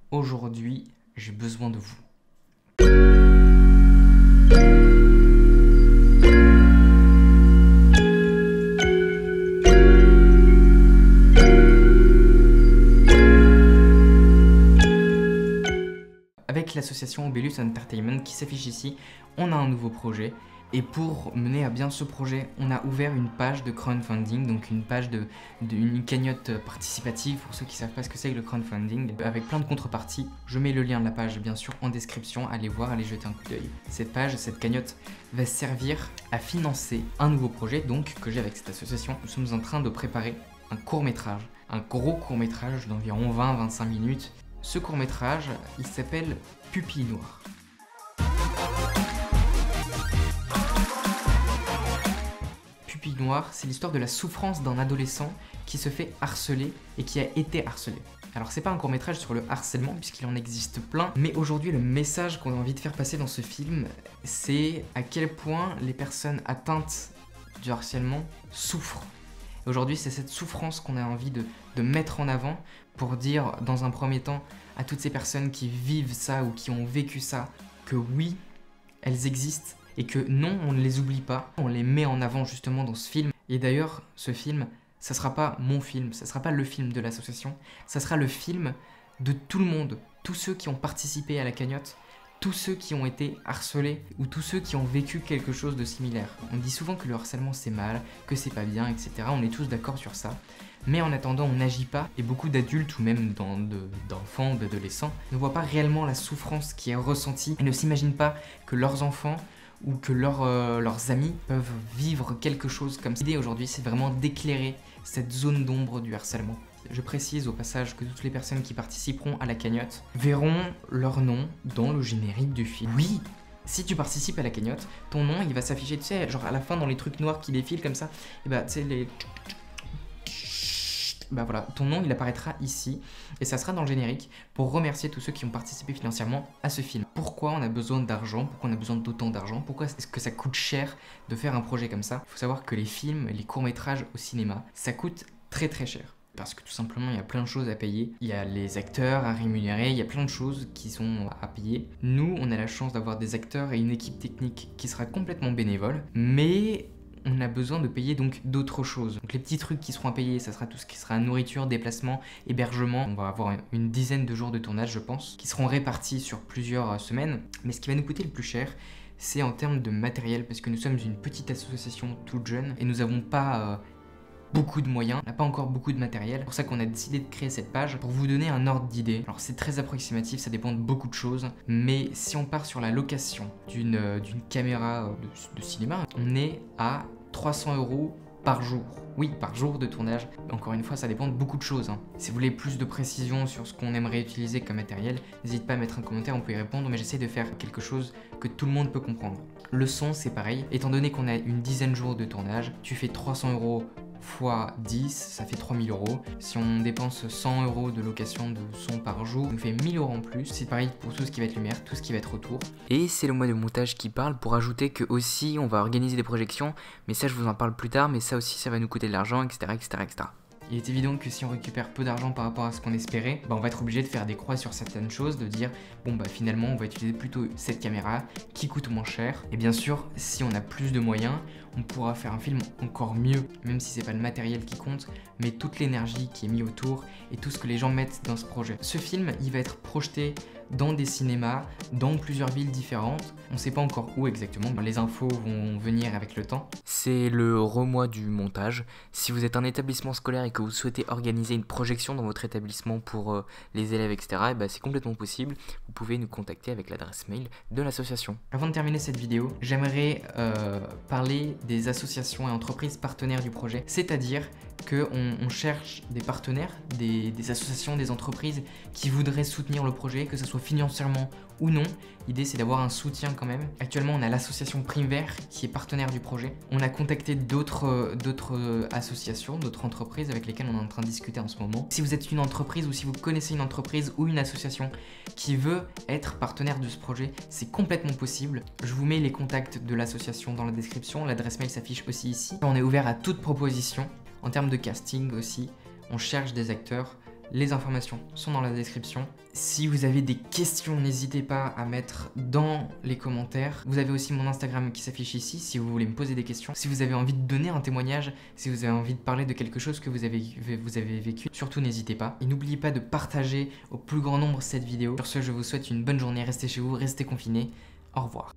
Aujourd'hui, j'ai besoin de vous. Avec l'association Obelus Entertainment qui s'affiche ici, on a un nouveau projet. Et pour mener à bien ce projet, on a ouvert une page de crowdfunding, donc une page d'une cagnotte participative pour ceux qui ne savent pas ce que c'est que le crowdfunding, avec plein de contreparties. Je mets le lien de la page bien sûr en description, allez voir, allez jeter un coup d'œil. Cette page, cette cagnotte va servir à financer un nouveau projet donc que j'ai avec cette association. Nous sommes en train de préparer un court-métrage, un gros court-métrage d'environ 20-25 minutes. Ce court-métrage, il s'appelle Pupille Noire. Pupille Noire, c'est l'histoire de la souffrance d'un adolescent qui se fait harceler et qui a été harcelé. Alors c'est pas un court-métrage sur le harcèlement puisqu'il en existe plein, mais aujourd'hui le message qu'on a envie de faire passer dans ce film, c'est à quel point les personnes atteintes du harcèlement souffrent. Aujourd'hui c'est cette souffrance qu'on a envie de mettre en avant pour dire dans un premier temps à toutes ces personnes qui vivent ça ou qui ont vécu ça que oui, elles existent. Et que non, on ne les oublie pas, on les met en avant justement dans ce film. Et d'ailleurs, ce film, ça sera pas mon film, ça sera pas le film de l'association, ça sera le film de tout le monde, tous ceux qui ont participé à la cagnotte, tous ceux qui ont été harcelés ou tous ceux qui ont vécu quelque chose de similaire. On dit souvent que le harcèlement c'est mal, que c'est pas bien, etc. On est tous d'accord sur ça. Mais en attendant, on n'agit pas et beaucoup d'adultes ou même d'enfants, d'adolescents ne voient pas réellement la souffrance qui est ressentie et ne s'imaginent pas que leurs enfants ou que leurs amis peuvent vivre quelque chose comme ça. L'idée aujourd'hui, c'est vraiment d'éclairer cette zone d'ombre du harcèlement. Je précise au passage que toutes les personnes qui participeront à la cagnotte verront leur nom dans le générique du film. Oui, si tu participes à la cagnotte, ton nom, il va s'afficher, tu sais, genre à la fin dans les trucs noirs qui défilent comme ça, et bah, tu sais, les... Bah voilà, ton nom il apparaîtra ici et ça sera dans le générique pour remercier tous ceux qui ont participé financièrement à ce film. Pourquoi on a besoin d'argent? Pourquoi on a besoin d'autant d'argent? Pourquoi est-ce que ça coûte cher de faire un projet comme ça? Il faut savoir que les films, les courts-métrages au cinéma, ça coûte très très cher. Parce que tout simplement, il y a plein de choses à payer. Il y a les acteurs à rémunérer, il y a plein de choses qui sont à payer. Nous, on a la chance d'avoir des acteurs et une équipe technique qui sera complètement bénévole, mais on a besoin de payer donc d'autres choses. Donc les petits trucs qui seront à payer, ça sera tout ce qui sera nourriture, déplacement, hébergement. On va avoir une dizaine de jours de tournage, je pense, qui seront répartis sur plusieurs semaines. Mais ce qui va nous coûter le plus cher, c'est en termes de matériel, parce que nous sommes une petite association toute jeune et nous n'avons pas beaucoup de moyens, on n'a pas encore beaucoup de matériel. C'est pour ça qu'on a décidé de créer cette page pour vous donner un ordre d'idée. Alors c'est très approximatif, ça dépend de beaucoup de choses, mais si on part sur la location d'une caméra de cinéma, on est à 300 € par jour. Oui, par jour de tournage. Encore une fois, ça dépend de beaucoup de choses. Si vous voulez plus de précision sur ce qu'on aimerait utiliser comme matériel, n'hésitez pas à mettre un commentaire, on peut y répondre, mais j'essaie de faire quelque chose que tout le monde peut comprendre. Le son, c'est pareil. Étant donné qu'on a une dizaine de jours de tournage, tu fais 300 € x 10, ça fait 3000 €. Si on dépense 100 € de location de son par jour, on fait 1000 € en plus. C'est pareil pour tout ce qui va être lumière, tout ce qui va être autour. Et c'est le mois de montage qui parle pour ajouter que aussi on va organiser des projections, mais ça je vous en parle plus tard, mais ça aussi ça va nous coûter de l'argent, etc., etc., etc. Il est évident que si on récupère peu d'argent par rapport à ce qu'on espérait, on va être obligé de faire des croix sur certaines choses, de dire bon bah finalement on va utiliser plutôt cette caméra qui coûte moins cher. Et bien sûr, si on a plus de moyens, on pourra faire un film encore mieux, même si c'est pas le matériel qui compte, mais toute l'énergie qui est mise autour et tout ce que les gens mettent dans ce projet. Ce film, il va être projeté dans des cinémas, dans plusieurs villes différentes. On ne sait pas encore où exactement, les infos vont venir avec le temps. C'est le remois du montage. Si vous êtes un établissement scolaire et que vous souhaitez organiser une projection dans votre établissement pour les élèves, etc., et bah c'est complètement possible. Vous pouvez nous contacter avec l'adresse mail de l'association. Avant de terminer cette vidéo, j'aimerais parler des associations et entreprises partenaires du projet. C'est-à-dire qu'on cherche des partenaires, des associations, des entreprises qui voudraient soutenir le projet, que ce soit financièrement ou non. L'idée c'est d'avoir un soutien quand même. Actuellement on a l'association Prime Vert qui est partenaire du projet. On a contacté d'autres associations, d'autres entreprises avec lesquelles on est en train de discuter en ce moment. Si vous êtes une entreprise ou si vous connaissez une entreprise ou une association qui veut être partenaire de ce projet, c'est complètement possible. Je vous mets les contacts de l'association dans la description, l'adresse mail s'affiche aussi ici. On est ouvert à toute proposition. En termes de casting aussi, on cherche des acteurs Les informations sont dans la description. Si vous avez des questions, n'hésitez pas à mettre dans les commentaires. Vous avez aussi mon Instagram qui s'affiche ici si vous voulez me poser des questions. Si vous avez envie de donner un témoignage, si vous avez envie de parler de quelque chose que vous avez vécu, surtout n'hésitez pas. Et n'oubliez pas de partager au plus grand nombre cette vidéo. Sur ce, je vous souhaite une bonne journée. Restez chez vous, restez confinés. Au revoir.